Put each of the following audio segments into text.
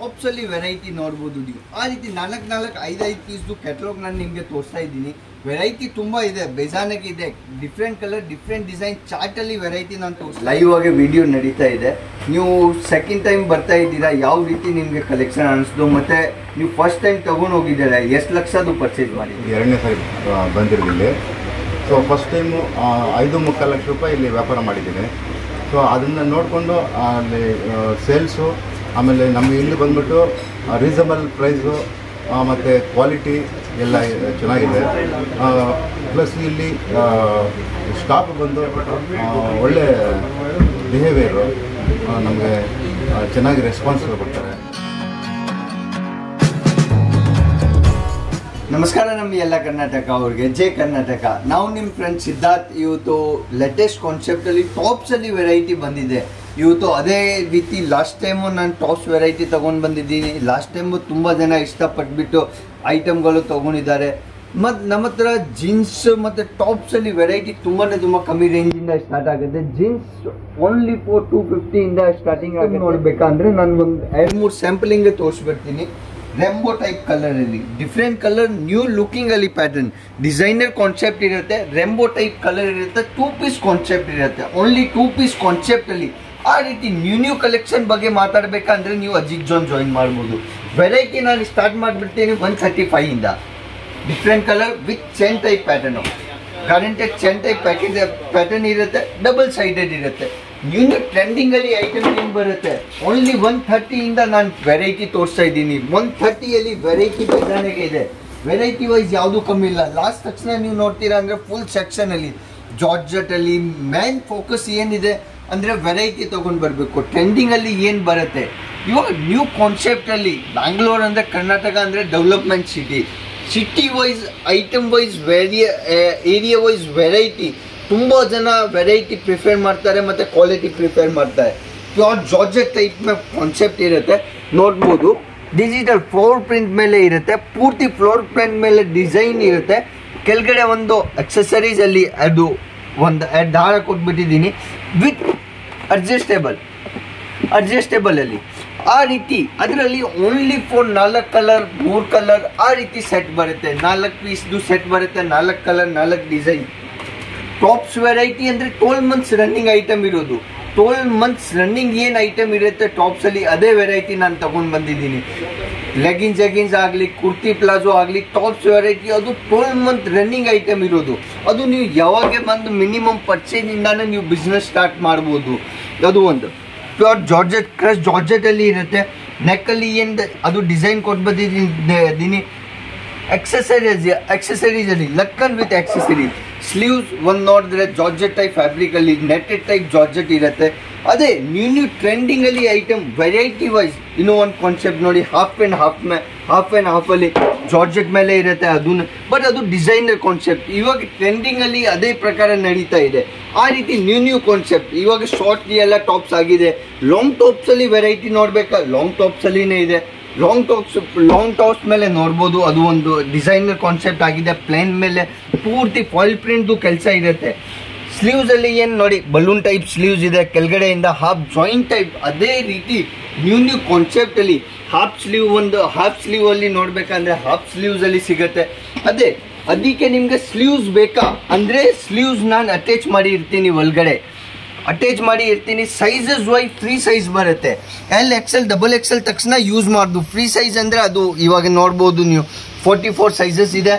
Tops ಅಲ್ಲಿ variety ನೋಡಬಹುದು ನೀವು. ಆ ರೀತಿ 4-5 ಪೀಸ್ದು ಕ್ಯಾಟಲಾಗ್ ನಾನು ನಿಮಗೆ ತೋರಿಸ್ತಾ ಇದ್ದೀನಿ. ವೆರೈಟಿ ತುಂಬಾ ಇದೆ, ಬೇಜಾನಾಗಿ ಇದೆ. Different colour, different design, chart ಅಲ್ಲಿ ವೆರೈಟಿ ನಾನು ತೋರಿಸ್ತಾ ಲೈವ್ ಆಗಿ ವಿಡಿಯೋ ನಡೀತಾ ಇದೆ. ನೀವು ಸೆಕೆಂಡ್ ಟೈಮ್ ಬರ್ತಾ ಇದ್ದೀರಾ, ಯಾವ ರೀತಿ ನಿಮಗೆ ಕಲೆಕ್ಷನ್ ಅನಿಸ್ತು, ಮತ್ತೆ ನೀವು ಫಸ್ಟ್ ಟೈಮ್ ತಗೊಂಡು ಹೋಗಿದ್ದೀರಾ, ಎಷ್ಟು ಲಕ್ಷದ್ದು ಪರ್ಚೇಸ್ ಮಾಡಿ? 2ನೇ ಸಾರಿ ಬಂದಿರಲಿಲ್ಲ. ಸೊ ಫಸ್ಟ್ ಟೈಮು 5.25 ಲಕ್ಷ ರೂಪಾಯಿ ಇಲ್ಲಿ ವ್ಯಾಪಾರ ಮಾಡಿದ್ದೀನಿ. ಸೊ ಅದನ್ನು ನೋಡಿಕೊಂಡು ಅಲ್ಲಿ ಸೇಲ್ಸು, ಆಮೇಲೆ ನಮಗೆ ಇಲ್ಲಿ ಬಂದ್ಬಿಟ್ಟು ರೀಸನಬಲ್ ಪ್ರೈಸು ಮತ್ತು ಕ್ವಾಲಿಟಿ ಎಲ್ಲ ಚೆನ್ನಾಗಿದೆ. ಪ್ಲಸ್ ಇಲ್ಲಿ ಸ್ಟಾಫ್ ಬಂದು ಒಳ್ಳೆ ಬಿಹೇವಿಯರು, ನಮಗೆ ಚೆನ್ನಾಗಿ ರೆಸ್ಪಾನ್ಸ್ ಕೊಡ್ತಾರೆ. ನಮಸ್ಕಾರ ನಮ್ಮ ಎಲ್ಲ ಕರ್ನಾಟಕ ಅವ್ರಿಗೆ, ಜೈ ಕರ್ನಾಟಕ. ನಾವು ನಿಮ್ಮ ಫ್ರೆಂಡ್ ಸಿದ್ಧಾರ್ಥ್. ಇವತ್ತು ಲೇಟೆಸ್ಟ್ ಕಾನ್ಸೆಪ್ಟಲ್ಲಿ ಟಾಪ್ಸಲ್ಲಿ ವೆರೈಟಿ ಬಂದಿದೆ. ಇವತ್ತು ಅದೇ ರೀತಿ ಲಾಸ್ಟ್ ಟೈಮು ನಾನು ಟಾಪ್ಸ್ ವೆರೈಟಿ ತೊಗೊಂಡು ಬಂದಿದ್ದೀನಿ. ಲಾಸ್ಟ್ ಟೈಮು ತುಂಬ ಜನ ಇಷ್ಟಪಟ್ಬಿಟ್ಟು ಐಟಮ್ಗಳು ತೊಗೊಂಡಿದ್ದಾರೆ. ಮತ್ತು ನಮ್ಮ ಹತ್ರ ಜೀನ್ಸ್ ಮತ್ತು ಟಾಪ್ಸಲ್ಲಿ ವೆರೈಟಿ ತುಂಬ ಕಮ್ಮಿ ರೇಂಜಿಂದ ಸ್ಟಾರ್ಟ್ ಆಗುತ್ತೆ. ಜೀನ್ಸ್ ಓನ್ಲಿ ಫಾರ್ 250 ಸ್ಟಾರ್ಟಿಂಗ್ ಆಗಿ. ನೋಡಬೇಕಂದ್ರೆ ನಾನು ಒಂದು 2-3 ಸ್ಯಾಂಪಲಿಂಗ್ ತೋರಿಸ್ಬಿಡ್ತೀನಿ. ರೆಂಬೋ ಟೈಪ್ ಕಲರ್ ಅಲ್ಲಿ, ಡಿಫ್ರೆಂಟ್ ಕಲರ್, ನ್ಯೂ ಲುಕಿಂಗ್ ಅಲ್ಲಿ ಪ್ಯಾಟರ್ನ್, ಡಿಸೈನರ್ ಕಾನ್ಸೆಪ್ಟ್ ಇರುತ್ತೆ. ರೆಂಬೋ ಟೈಪ್ ಕಲರ್ ಇರುತ್ತೆ, 2 ಪೀಸ್ ಕಾನ್ಸೆಪ್ಟ್ ಇರುತ್ತೆ, ಓನ್ಲಿ 2 ಪೀಸ್ ಕಾನ್ಸೆಪ್ಟ್ ಅಲ್ಲಿ. ಆ ರೀತಿ ನ್ಯೂ ಕಲೆಕ್ಷನ್ ಬಗ್ಗೆ ಮಾತಾಡ್ಬೇಕಂದ್ರೆ ನೀವು ಅಜಿತ್ ಜೋನ್ ಜಾಯಿನ್ ಮಾಡ್ಬೋದು. ವೆರೈಟಿ ನಾನು ಸ್ಟಾರ್ಟ್ ಮಾಡಿಬಿಡ್ತೀನಿ 135 ಇಂದ. Different colour with chain type pattern, guaranteed chain type pattern ಇರುತ್ತೆ, ಡಬಲ್ ಸೈಡೆಡ್ ಇರುತ್ತೆ. ನ್ಯೂ ಟ್ರೆಂಡಿಂಗ್ ಅಲ್ಲಿ ಐಟಮ್ ಏನು ಬರುತ್ತೆ, ಓನ್ಲಿ 130 ಇಂದ ನಾನು ವೆರೈಟಿ ತೋರಿಸ್ತಾ ಇದ್ದೀನಿ. 130 ಅಲ್ಲಿ ವೆರೈಟಿ ಬೇಜಾನಿಗೆ ಇದೆ. ವೆರೈಟಿ ವೈಸ್ ಯಾವುದು ಕಮ್ಮಿ ಇಲ್ಲ. ಲಾಸ್ಟ್ ತಕ್ಷಣ ನೀವು ನೋಡ್ತೀರಾ ಅಂದರೆ ಫುಲ್ ಸೆಕ್ಷನ್ ಅಲ್ಲಿ ಜಾರ್ಜೆಟ್ ಅಲ್ಲಿ ಮೇನ್ ಫೋಕಸ್ ಏನಿದೆ ಅಂದರೆ ವೆರೈಟಿ ತೊಗೊಂಡು ಬರಬೇಕು. ಟ್ರೆಂಡಿಂಗ್ ಅಲ್ಲಿ ಏನು ಬರುತ್ತೆ ಇವಾಗ ನ್ಯೂ ಕಾನ್ಸೆಪ್ಟ್ ಅಲ್ಲಿ. ಬ್ಯಾಂಗ್ಳೂರ್ ಅಂದರೆ ಕರ್ನಾಟಕ ಅಂದರೆ development city wise, item wise, area wise variety. ತುಂಬ ಜನ ವೆರೈಟಿ ಪ್ರಿಫೇರ್ ಮಾಡ್ತಾರೆ ಮತ್ತು ಕ್ವಾಲಿಟಿ ಪ್ರಿಫೇರ್ ಮಾಡ್ತಾರೆ. ಪ್ಯೂರ್ ಜಾರ್ಜೆಟ್ ಟೈಪ್ ಕಾನ್ಸೆಪ್ಟ್ ಇರುತ್ತೆ, ನೋಡ್ಬೋದು. ಡಿಜಿಟಲ್ ಫ್ಲೋರ್ ಪ್ರಿಂಟ್ ಮೇಲೆ ಇರುತ್ತೆ, ಪೂರ್ತಿ ಫ್ಲೋರ್ ಪ್ರಿಂಟ್ ಮೇಲೆ ಡಿಸೈನ್ ಇರುತ್ತೆ. ಕೆಳಗಡೆ ಒಂದು ಅಕ್ಸೆಸರೀಸ್ ಅಲ್ಲಿ ಅದು ಒಂದು ದಾರ ಕೊಟ್ಬಿಟ್ಟಿದ್ದೀನಿ ವಿತ್ ಅಡ್ಜಸ್ಟೇಬಲ್ ಅಲ್ಲಿ. ಆ ರೀತಿ ಅದರಲ್ಲಿ ಓನ್ಲಿ ಫಾರ್ 4 ಕಲರ್ 3 ಕಲರ್ ಆ ರೀತಿ ಸೆಟ್ ಬರುತ್ತೆ. 4 ಪೀಸ್ದು ಸೆಟ್ ಬರುತ್ತೆ, 4 ಕಲರ್ 4 ಡಿಸೈನ್. ಟಾಪ್ಸ್ ವೆರೈಟಿ ಅಂದರೆ 12 ಮಂತ್ಸ್ ರನ್ನಿಂಗ್ ಐಟಮ್ ಇರೋದು. 12 ಮಂತ್ಸ್ ರನ್ನಿಂಗ್ ಏನು ಐಟಮ್ ಇರುತ್ತೆ ಟಾಪ್ಸಲ್ಲಿ, ಅದೇ ವೆರೈಟಿ ನಾನು ತಗೊಂಡು ಬಂದಿದ್ದೀನಿ. ಜೆಗಿನ್ಸ್ ಆಗಲಿ, ಕುರ್ತಿ ಪ್ಲಾಜೋ ಆಗಲಿ, ಟಾಪ್ಸ್ ವೆರೈಟಿ ಅದು 12 ಮಂತ್ ರನ್ನಿಂಗ್ ಐಟಮ್ ಇರೋದು. ಅದು ನೀವು ಯಾವಾಗ ಬಂದು ಮಿನಿಮಮ್ ಪರ್ಚೇಸಿಂದಾನೇ ನೀವು ಬಿಸ್ನೆಸ್ ಸ್ಟಾರ್ಟ್ ಮಾಡ್ಬೋದು. ಅದು ಒಂದು ಪ್ಯೂರ್ ಜಾರ್ಜೆಟ್, ಕ್ರಶ್ ಜಾರ್ಜೆಟಲ್ಲಿ ಇರುತ್ತೆ. ನೆಕ್ಕಲ್ಲಿ ಏನು ಅದು ಡಿಸೈನ್ ಕೊಟ್ಟು ಬಂದಿದ್ದೀನಿ. ಎಕ್ಸೆಸರೀಸ್ ಅಲ್ಲಿ ಲಕ್ಕನ್ ವಿತ್ ಎಕ್ಸೆಸರೀಸ್. ಸ್ಲೀವ್ಸ್ ಒಂದು ನೋಡಿದ್ರೆ ಜಾರ್ಜೆಟ್ ಟೈಪ್ ಫ್ಯಾಬ್ರಿಕ್ ಅಲ್ಲಿ ನೆಟ್ಟೆಡ್ ಟೈಪ್ ಜಾರ್ಜೆಟ್ ಇರುತ್ತೆ. ಅದೇ ನ್ಯೂ ಟ್ರೆಂಡಿಂಗ್ ಅಲ್ಲಿ ಐಟಮ್ ವೆರೈಟಿ ವೈಸ್. ಇನ್ನೂ ಒಂದು ಕಾನ್ಸೆಪ್ಟ್ ನೋಡಿ, ಹಾಫ್ ಆ್ಯಂಡ್ ಹಾಫ್ ಅಲ್ಲಿ ಜಾರ್ಜೆಟ್ ಮೇಲೆ ಇರುತ್ತೆ ಅದನ್ನು, ಬಟ್ ಅದು ಡಿಸೈನರ್ ಕಾನ್ಸೆಪ್ಟ್. ಇವಾಗ ಟ್ರೆಂಡಿಂಗ್ ಅಲ್ಲಿ ಅದೇ ಪ್ರಕಾರ ನಡೀತಾ ಇದೆ. ಆ ರೀತಿ ನ್ಯೂ ಕಾನ್ಸೆಪ್ಟ್. ಇವಾಗ ಶಾರ್ಟ್ ಎಲ್ಲ ಟಾಪ್ಸ್ ಆಗಿದೆ. ಲಾಂಗ್ ಟಾಪ್ಸ್ ಅಲ್ಲಿ ವೆರೈಟಿ ನೋಡ್ಬೇಕಾ, ಲಾಂಗ್ ಟಾಪ್ಸ್ ಅಲ್ಲಿನೇ ಇದೆ. ಲಾಂಗ್ ಟಾಪ್ಸ್ ಮೇಲೆ ನೋಡ್ಬೋದು, ಅದು ಒಂದು ಡಿಸೈನರ್ ಕಾನ್ಸೆಪ್ಟ್ ಆಗಿದೆ. ಪ್ಲೇನ್ ಮೇಲೆ ಪೂರ್ತಿ ಫಾಯಿಲ್ ಪ್ರಿಂಟ್ದು ಕೆಲಸ ಇರುತ್ತೆ. ಸ್ಲೀವ್ಸ್ ಅಲ್ಲಿ ಏನು ನೋಡಿ, ಬಲೂನ್ ಟೈಪ್ ಸ್ಲೀವ್ಸ್ ಇದೆ, ಕೆಳಗಡೆಯಿಂದ ಹಾಫ್ ಜಾಯಿಂಟ್ ಟೈಪ್. ಅದೇ ರೀತಿ ನ್ಯೂ ಕಾನ್ಸೆಪ್ಟ್ ಅಲ್ಲಿ ಹಾಫ್ ಸ್ಲೀವ್ ಅಲ್ಲಿ ನೋಡ್ಬೇಕಂದ್ರೆ ಹಾಫ್ ಸ್ಲೀವ್ಸ್ ಅಲ್ಲಿ ಸಿಗುತ್ತೆ. ಅದಕ್ಕೆ ನಿಮ್ಗೆ ಸ್ಲೀವ್ಸ್ ಬೇಕಾ ಅಂದ್ರೆ ಸ್ಲೀವ್ಸ್ ನಾನು ಅಟ್ಯಾಚ್ ಮಾಡಿ ಇರ್ತೀನಿ, ಒಳಗಡೆ ಅಟ್ಯಾಚ್ ಮಾಡಿ ಇರ್ತೀನಿ. ಸೈಜಸ್ ವೈ ಫ್ರೀ ಸೈಜ್ ಬರುತ್ತೆ. XL XXL ತಕ್ಷಣ ಯೂಸ್ ಮಾಡ್ದು. ಫ್ರೀ ಸೈಜ್ ಅಂದರೆ ಅದು ಇವಾಗ ನೋಡ್ಬೋದು ನೀವು 44 ಸೈಜಸ್ ಇದೆ.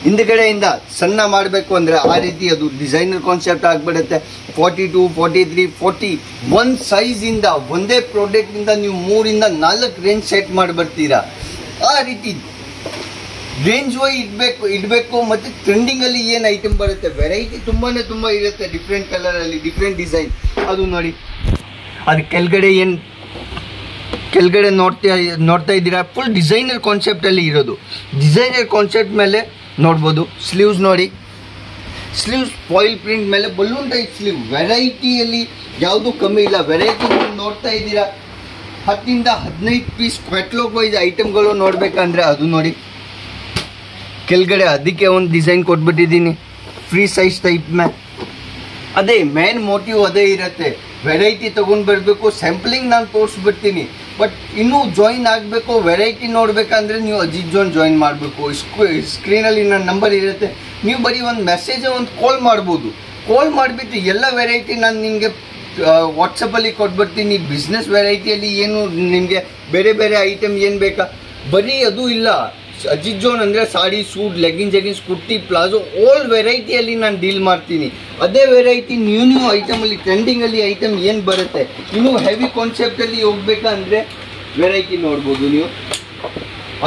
ಹಿಂದ್ಗಡೆಯಿಂದ ಸಣ್ಣ ಮಾಡಬೇಕು ಅಂದರೆ ಆ ರೀತಿ ಅದು ಡಿಸೈನರ್ ಕಾನ್ಸೆಪ್ಟ್ ಆಗಿಬಿಡುತ್ತೆ. 42, 43, 40 ಒಂದು ಸೈಜಿಂದ ಒಂದೇ ಪ್ರಾಡಕ್ಟಿಂದ ನೀವು 3 ಇಂದ 4 ರೇಂಜ್ ಸೆಟ್ ಮಾಡಿಬಿಡ್ತೀರಾ. ಆ ರೀತಿ ರೇಂಜ್ ವೈ ಇಡಬೇಕು. ಮತ್ತು ಟ್ರೆಂಡಿಂಗಲ್ಲಿ ಏನು ಐಟಮ್ ಬರುತ್ತೆ, ವೆರೈಟಿ ತುಂಬಾ ಇರುತ್ತೆ. ಡಿಫ್ರೆಂಟ್ ಕಲರಲ್ಲಿ ಡಿಫ್ರೆಂಟ್ ಡಿಸೈನ್. ಅದು ನೋಡಿ, ಅದು ಕೆಳಗಡೆ ನೋಡ್ತಾ ಇದ್ದೀರಾ, ಫುಲ್ ಡಿಸೈನರ್ ಕಾನ್ಸೆಪ್ಟಲ್ಲಿ ಇರೋದು. ಡಿಸೈನರ್ ಕಾನ್ಸೆಪ್ಟ್ ಮೇಲೆ ನೋಡ್ಬೋದು. ಸ್ಲೀವ್ಸ್ ನೋಡಿ, ಸ್ಲೀವ್ಸ್ ಫಾಯಿಲ್ ಪ್ರಿಂಟ್ ಮೇಲೆ ಬಲೂನ್ ಟೈಪ್ ಸ್ಲೀವ್. ವೆರೈಟಿಯಲ್ಲಿ ಯಾವುದು ಕಮ್ಮಿ ಇಲ್ಲ. ವೆರೈಟಿ ನೋಡ್ತಾ ಇದ್ದೀರಾ, 10 ಇಂದ 15 ಪೀಸ್ ಕ್ಯಾಟಲಾಗ್ ವೈಸ್ ಐಟಮ್ಗಳು ನೋಡ್ಬೇಕಂದ್ರೆ ಅದು ನೋಡಿ. ಕೆಳಗಡೆ ಅದಕ್ಕೆ ಒಂದು ಡಿಸೈನ್ ಕೊಟ್ಬಿಟ್ಟಿದ್ದೀನಿ ಫ್ರೀ ಸೈಜ್ ಟೈಪ್ ಮೇಲೆ. ಅದೇ ಮೇನ್ ಮೋಟಿವ್ ಅದೇ ಇರುತ್ತೆ. ವೆರೈಟಿ ತೊಗೊಂಡು ಬರಬೇಕು. ಸ್ಯಾಂಪ್ಲಿಂಗ್ ನಾನು ತೋರಿಸ್ಬಿಡ್ತೀನಿ. ಬಟ್ ಇನ್ನೂ ಜಾಯಿನ್ ಆಗಬೇಕು, ವೆರೈಟಿ ನೋಡಬೇಕಂದ್ರೆ ನೀವು ಅಜಿತ್ ಜೋನ್ ಜಾಯಿನ್ ಮಾಡಬೇಕು. ಸ್ಕ್ರೀನಲ್ಲಿ ನನ್ನ ನಂಬರ್ ಇರುತ್ತೆ, ನೀವು ಬರೀ ಒಂದು ಮೆಸೇಜ್ ಒಂದು ಕಾಲ್ ಮಾಡ್ಬೋದು. ಕಾಲ್ ಮಾಡಿಬಿಟ್ಟು ಎಲ್ಲ ವೆರೈಟಿ ನಾನು ನಿಮಗೆ ವಾಟ್ಸಪ್ಪಲ್ಲಿ ಕೊಟ್ಬಿಡ್ತೀನಿ. ಬಿಸ್ನೆಸ್ ವೆರೈಟಿಯಲ್ಲಿ ಏನು ನಿಮಗೆ ಬೇರೆ ಬೇರೆ ಐಟಮ್ ಏನು ಬೇಕಾ, ಬರೀ ಅದು ಇಲ್ಲ. ಅಜಿತ್ ಜೋನ್ ಅಂದರೆ sari, suit, leggings, kurti, palazzo, all ವೆರೈಟಿಯಲ್ಲಿ ನಾನು ಡೀಲ್ ಮಾಡ್ತೀನಿ. ಅದೇ ವೆರೈಟಿ ನ್ಯೂ ಐಟಮಲ್ಲಿ ಟ್ರೆಂಡಿಂಗಲ್ಲಿ ಐಟಮ್ ಏನು ಬರುತ್ತೆ, ಇನ್ನೂ ಹೆವಿ ಕಾನ್ಸೆಪ್ಟಲ್ಲಿ ಹೋಗ್ಬೇಕಂದ್ರೆ ವೆರೈಟಿ ನೋಡ್ಬೋದು ನೀವು.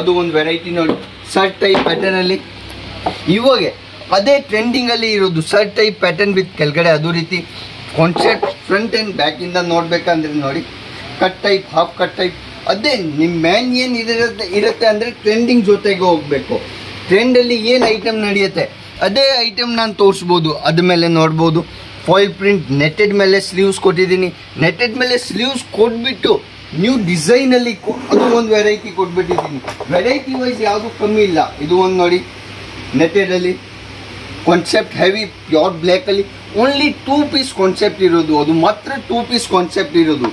ಅದು ಒಂದು ವೆರೈಟಿ ನೋಡಿ, ಶರ್ಟ್ ಟೈಪ್ ಪ್ಯಾಟರ್ನಲ್ಲಿ ಇವಾಗ ಅದೇ ಟ್ರೆಂಡಿಂಗಲ್ಲಿ ಇರೋದು. ಶರ್ಟ್ ಟೈಪ್ ಪ್ಯಾಟರ್ನ್ ವಿತ್ ಕೆಳಗಡೆ ಅದು ರೀತಿ ಕಾನ್ಸೆಪ್ಟ್ ಫ್ರಂಟ್ ಆ್ಯಂಡ್ ಬ್ಯಾಕಿಂದ ನೋಡ್ಬೇಕಂದ್ರೆ ನೋಡಿ, cut type, half cut type. ಅದೇ ನಿಮ್ಮ ಮ್ಯಾನ್ ಏನು ಇರುತ್ತೆ ಅಂದರೆ ಟ್ರೆಂಡಿಂಗ್ ಜೊತೆಗೆ ಹೋಗಬೇಕು. ಟ್ರೆಂಡಲ್ಲಿ ಏನು ಐಟಮ್ ನಡೆಯುತ್ತೆ ಅದೇ ಐಟಮ್ ನಾನು ತೋರಿಸ್ಬೋದು. ಅದ ಮೇಲೆ ನೋಡ್ಬೋದು ಫಾಯಿಲ್ ಪ್ರಿಂಟ್, ನೆಟ್ಟೆಡ್ ಮೇಲೆ ಸ್ಲೀವ್ಸ್ ಕೊಟ್ಟಿದ್ದೀನಿ. ನೆಟ್ಟೆಡ್ ಮೇಲೆ ಸ್ಲೀವ್ಸ್ ಕೊಟ್ಬಿಟ್ಟು ನ್ಯೂ ಡಿಸೈನಲ್ಲಿ ಅದು ಒಂದು ವೆರೈಟಿ ಕೊಟ್ಬಿಟ್ಟಿದ್ದೀನಿ. ವೆರೈಟಿ ವೈಸ್ ಯಾವುದು ಕಮ್ಮಿ ಇಲ್ಲ. ಇದು ಒಂದು ನೋಡಿ, ನೆಟ್ಟೆಡಲ್ಲಿ ಕಾನ್ಸೆಪ್ಟ್ ಹೆವಿ ಪ್ಯೂರ್ ಬ್ಲ್ಯಾಕಲ್ಲಿ ಓನ್ಲಿ 2 ಪೀಸ್ ಕಾನ್ಸೆಪ್ಟ್ ಇರೋದು. ಅದು ಮಾತ್ರ 2 ಪೀಸ್ ಕಾನ್ಸೆಪ್ಟ್ ಇರೋದು.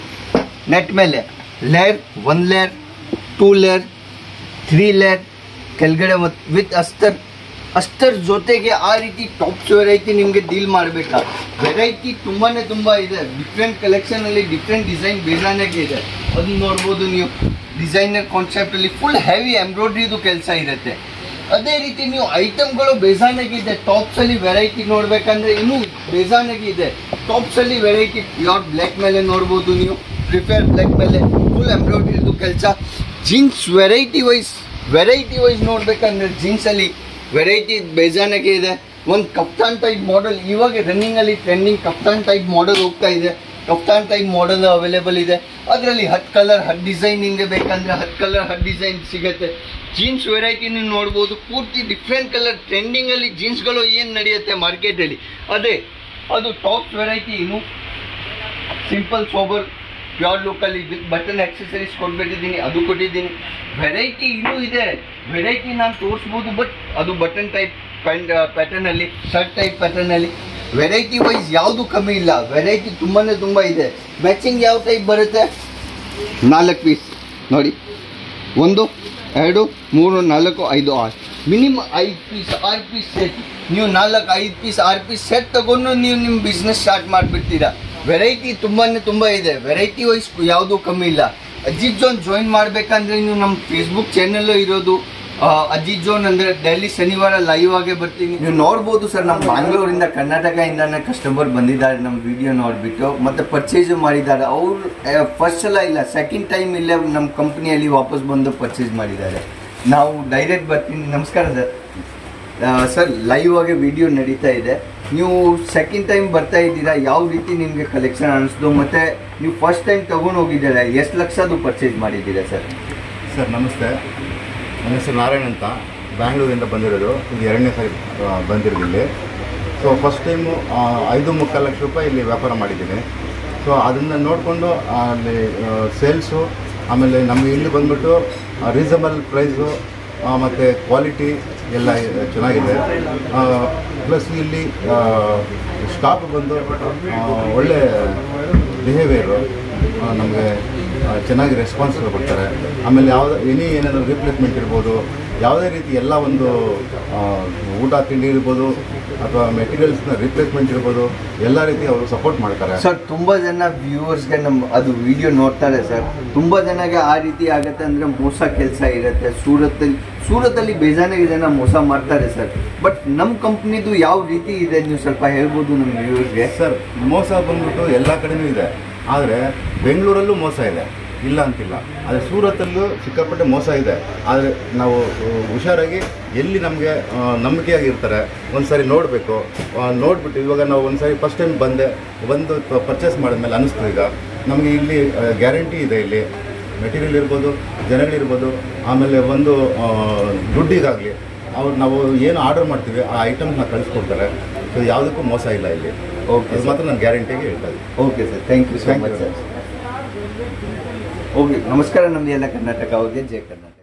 ನೆಟ್ ಮೇಲೆ ಲೇಯರ್, 1 ಲೇಯರ್, 2 ಲೇಯರ್, 3 ಲೇಯರ್ ಕೆಳಗಡೆ ವಿತ್ ಅಸ್ತರ್ ಜೊತೆಗೆ ಆ ರೀತಿ ಟಾಪ್ಸ್ ವೆರೈಟಿ ನಿಮಗೆ ಡೀಲ್ ಮಾಡಬೇಕಾ. ವೆರೈಟಿ ತುಂಬಾ ಇದೆ. ಡಿಫ್ರೆಂಟ್ ಕಲೆಕ್ಷನಲ್ಲಿ ಡಿಫ್ರೆಂಟ್ ಡಿಸೈನ್ ಬೇಜಾನಾಗೆ ಇದೆ. ಅದನ್ನ ನೋಡ್ಬೋದು ನೀವು. ಡಿಸೈನರ್ ಕಾನ್ಸೆಪ್ಟಲ್ಲಿ ಫುಲ್ ಹೆವಿ ಎಂಬ್ರಾಯ್ಡ್ರಿದು ಕೆಲಸ ಇರುತ್ತೆ. ಅದೇ ರೀತಿ ನೀವು ಐಟಮ್ಗಳು ಬೇಜಾನಾಗಿದೆ. ಟಾಪ್ಸಲ್ಲಿ ವೆರೈಟಿ ನೋಡಬೇಕಂದ್ರೆ ಇನ್ನೂ ಬೇಜಾನಾಗಿದೆ. ಟಾಪ್ಸಲ್ಲಿ ವೆರೈಟಿ ಪ್ಯೂರ್ ಬ್ಲ್ಯಾಕ್ ಮೇಲೆ ನೋಡ್ಬೋದು ನೀವು. ಪ್ರಿಫೇರ್ ಬ್ಲ್ಯಾಕ್ ಮೇಲೆ ಫುಲ್ ಎಂಬ್ರಾಯ್ಡ್ರಿದು ಕೆಲಸ. ಜೀನ್ಸ್ ವೆರೈಟಿ ವೈಸ್ ನೋಡ್ಬೇಕಂದ್ರೆ ಜೀನ್ಸಲ್ಲಿ ವೆರೈಟಿ ಬೇಜಾನಾಗೆ ಇದೆ. ಒಂದು ಕಫ್ತಾನ್ ಟೈಪ್ ಮಾಡೆಲ್ ಇವಾಗ ರನ್ನಿಂಗಲ್ಲಿ ಟ್ರೆಂಡಿಂಗ್ ಕಫ್ತಾನ್ ಟೈಪ್ ಮಾಡೆಲ್ ಹೋಗ್ತಾ ಇದೆ. ಕಫ್ತಾನ್ ಟೈಪ್ ಮಾಡೆಲ್ ಅವೈಲೇಬಲ್ ಇದೆ. ಅದರಲ್ಲಿ 10 ಕಲರ್ 10 ಡಿಸೈನ್ ನಿಮಗೆ ಬೇಕಂದ್ರೆ 10 ಕಲರ್ 10 ಡಿಸೈನ್ ಸಿಗುತ್ತೆ. ಜೀನ್ಸ್ ವೆರೈಟಿ ನೀವು ನೋಡ್ಬೋದು. ಪೂರ್ತಿ ಡಿಫ್ರೆಂಟ್ ಕಲರ್ ಟ್ರೆಂಡಿಂಗಲ್ಲಿ ಜೀನ್ಸ್ಗಳು ಏನು ನಡೆಯುತ್ತೆ ಮಾರ್ಕೆಟಲ್ಲಿ ಅದೇ. ಅದು ಟಾಪ್ ವೆರೈಟಿ ಇನ್ನು ಸಿಂಪಲ್ ಸೋಬರ್ ಪ್ಯೂರ್ ಲುಕ್ಕಲ್ಲಿ ವಿತ್ ಬಟನ್ ಆಕ್ಸೆಸರೀಸ್ ಕೊಟ್ಬಿಟ್ಟಿದ್ದೀನಿ, ಅದು ಕೊಟ್ಟಿದ್ದೀನಿ. ವೆರೈಟಿ ಇನ್ನೂ ಇದೆ. ವೆರೈಟಿ ನಾನು ತೋರಿಸ್ಬೋದು, ಬಟ್ ಅದು ಬಟನ್ ಟೈಪ್ ಪ್ಯಾಟರ್ನಲ್ಲಿ, ಶರ್ಟ್ ಟೈಪ್ ಪ್ಯಾಟರ್ನಲ್ಲಿ. ವೆರೈಟಿ ವೈಸ್ ಯಾವುದು ಕಮ್ಮಿ ಇಲ್ಲ. ವೆರೈಟಿ ತುಂಬ ಇದೆ. ಮ್ಯಾಚಿಂಗ್ ಯಾವ ಟೈಪ್ ಬರುತ್ತೆ, 4 ಪೀಸ್ ನೋಡಿ. 1 2 3 4 5 6 ಮಿನಿಮಮ್ 5 ಪೀಸ್ 6 ಪೀಸ್ ಸೆಟ್. ನೀವು 4 5 ಪೀಸ್ 6 ಪೀಸ್ ಸೆಟ್ ತಗೊಂಡು ನೀವು ನಿಮ್ಮ ಬಿಸ್ನೆಸ್ ಸ್ಟಾರ್ಟ್ ಮಾಡಿಬಿಡ್ತೀರಾ. ವೆರೈಟಿ ತುಂಬಾ ಇದೆ. ವೆರೈಟಿ ವೈಸ್ ಯಾವುದೂ ಕಮ್ಮಿ ಇಲ್ಲ. ಅಜಿತ್ ಜೋನ್ ಜಾಯಿನ್ ಮಾಡಬೇಕಂದ್ರೆ ನೀವು ನಮ್ಮ ಫೇಸ್ಬುಕ್ ಚಾನಲ್ಲು ಇರೋದು ಅಜಿತ್ ಜೋನ್ ಅಂದರೆ ಡೈಲಿ ಶನಿವಾರ ಲೈವ್ ಆಗೇ ಬರ್ತೀನಿ. ನೀವು ನೋಡ್ಬೋದು ಸರ್, ನಮ್ಮ ಬ್ಯಾಂಗ್ಳೂರಿಂದ ಕರ್ನಾಟಕದಿಂದಾನೇ ಕಸ್ಟಮರ್ ಬಂದಿದ್ದಾರೆ ನಮ್ಮ ವಿಡಿಯೋ ನೋಡಿಬಿಟ್ಟು ಮತ್ತು ಪರ್ಚೇಸ್ ಮಾಡಿದ್ದಾರೆ. ಅವರು ಫಸ್ಟ್ ಸಲ ಇಲ್ಲ, ಸೆಕೆಂಡ್ ಟೈಮ್ ಇಲ್ಲೇ ನಮ್ಮ ಕಂಪ್ನಿಯಲ್ಲಿ ವಾಪಸ್ ಬಂದು ಪರ್ಚೇಸ್ ಮಾಡಿದ್ದಾರೆ. ನಾವು ಡೈರೆಕ್ಟ್ ಬರ್ತೀನಿ. ನಮಸ್ಕಾರ ಸರ್, ಲೈವ್ ಆಗಿ ವಿಡಿಯೋ ನಡೀತಾ ಇದೆ. ನೀವು ಸೆಕೆಂಡ್ ಟೈಮ್ ಬರ್ತಾ ಇದ್ದೀರಾ, ಯಾವ ರೀತಿ ನಿಮಗೆ ಕಲೆಕ್ಷನ್ ಅನಿಸ್ತು ಮತ್ತು ನೀವು ಫಸ್ಟ್ ಟೈಮ್ ತೊಗೊಂಡು ಹೋಗಿದ್ದೀರಾ, ಎಷ್ಟು ಲಕ್ಷದ್ದು ಪರ್ಚೇಸ್ ಮಾಡಿದ್ದೀರಾ ಸರ್? ಸರ್ ನಮಸ್ತೆ, ನನ್ನ ಹೆಸರು ನಾರಾಯಣ್ ಅಂತ, ಬ್ಯಾಂಗ್ಳೂರಿಂದ ಬಂದಿರೋದು. ಇದು 2ನೇ ಸಾರಿ ಬಂದಿರೋದು ಇಲ್ಲಿ. ಸೊ ಫಸ್ಟ್ ಟೈಮು 5.25 ಲಕ್ಷ ರೂಪಾಯಿ ಇಲ್ಲಿ ವ್ಯಾಪಾರ ಮಾಡಿದ್ದೀನಿ. ಸೊ ಅದನ್ನು ನೋಡಿಕೊಂಡು ಅಲ್ಲಿ ಸೇಲ್ಸು, ಆಮೇಲೆ ನಮಗೆ ಇಲ್ಲಿ ಬಂದ್ಬಿಟ್ಟು ರೀಸನಬಲ್ ಪ್ರೈಸು ಮತ್ತು ಕ್ವಾಲಿಟಿ ಎಲ್ಲ ಚೆನ್ನಾಗಿದೆ. ಪ್ಲಸ್ ಇಲ್ಲಿ ಸ್ಟಾಫ್ ಬಂದು ಒಳ್ಳೆ ಬಿಹೇವಿಯರು, ನಮಗೆ ಚೆನ್ನಾಗಿ ರೆಸ್ಪಾನ್ಸ್ ಕೊಡ್ತಾರೆ. ಆಮೇಲೆ ಏನಾದರೂ ರಿಪ್ಲೇಸ್ಮೆಂಟ್ ಇರ್ಬೋದು, ಯಾವುದೇ ರೀತಿ ಎಲ್ಲ ಒಂದು ಊಟ ತಿಂಡಿ ಇರ್ಬೋದು ಅಥವಾ ಮೆಟೀರಿಯಲ್ಸ್ನ ರಿಪ್ಲೇಸ್ಮೆಂಟ್ ಇರ್ಬೋದು, ಎಲ್ಲ ರೀತಿ ಅವರು ಸಪೋರ್ಟ್ ಮಾಡ್ತಾರೆ ಸರ್. ತುಂಬ ಜನ ವ್ಯೂವರ್ಸ್ಗೆ ಅದು ವಿಡಿಯೋ ನೋಡ್ತಾರೆ ಸರ್. ತುಂಬ ಜನಗೆ ಆ ರೀತಿ ಆಗುತ್ತೆ ಅಂದರೆ ಮೋಸ ಕೆಲಸ ಇರುತ್ತೆ. ಸೂರತ್ತಲ್ಲಿ ಬೇಜಾನಾಗಿ ಜನ ಮೋಸ ಮಾಡ್ತಾರೆ ಸರ್. ಬಟ್ ನಮ್ಮ ಕಂಪ್ನಿದು ಯಾವ ರೀತಿ ಇದೆ ನೀವು ಸ್ವಲ್ಪ ಹೇಳ್ಬೋದು ನಮ್ಮ ವ್ಯೂವರ್ಸ್ಗೆ? ಸರ್, ಮೋಸ ಬಂದ್ಬಿಟ್ಟು ಎಲ್ಲ ಕಡೆನೂ ಇದೆ, ಆದರೆ ಬೆಂಗಳೂರಲ್ಲೂ ಮೋಸ ಇದೆ, ಇಲ್ಲ ಅಂತಿಲ್ಲ. ಆದರೆ ಸೂರತ್ತಲ್ಲೂ ಸಿಕ್ಕಾಪಟ್ಟೆ ಮೋಸ ಇದೆ. ಆದರೆ ನಾವು ಹುಷಾರಾಗಿ ಎಲ್ಲಿ ನಮಗೆ ನಂಬಿಕೆಯಾಗಿರ್ತಾರೆ ಒಂದು ಸಾರಿ ನೋಡಬೇಕು. ನೋಡಿಬಿಟ್ಟು ಇವಾಗ ನಾವು ಒಂದು ಸಾರಿ ಫಸ್ಟ್ ಟೈಮ್ ಬಂದು ಪರ್ಚೇಸ್ ಮಾಡಿದ್ಮೇಲೆ ಅನ್ನಿಸ್ತು ಈಗ ನಮಗೆ ಇಲ್ಲಿ ಗ್ಯಾರಂಟಿ ಇದೆ. ಇಲ್ಲಿ ಮೆಟೀರಿಯಲ್ ಇರ್ಬೋದು, ಜನಗಳಿರ್ಬೋದು, ಆಮೇಲೆ ಒಂದು ದುಡ್ಡಿಗಾಗಲಿ ನಾವು ಏನು ಆರ್ಡರ್ ಮಾಡ್ತೀವಿ ಆ ಐಟಮ್ಸ್ನ ಕಳಿಸ್ಕೊಡ್ತಾರೆ. ಸೊ ಯಾವುದಕ್ಕೂ ಮೋಸ ಇಲ್ಲ ಇಲ್ಲಿ. ಓಕೆ, ಅದು ಮಾತ್ರ ನಾನು ಗ್ಯಾರಂಟಿಗೆ ಹೇಳ್ತಾ ಇದ್ದೀನಿ. Okay sir, thank you so much sir. Okay, ನಮಸ್ಕಾರ. ನಮ್ಮದು ಎಲ್ಲ ಕರ್ನಾಟಕ ಅವ್ರಿಗೆ ಜೈ ಕರ್ನಾಟಕ.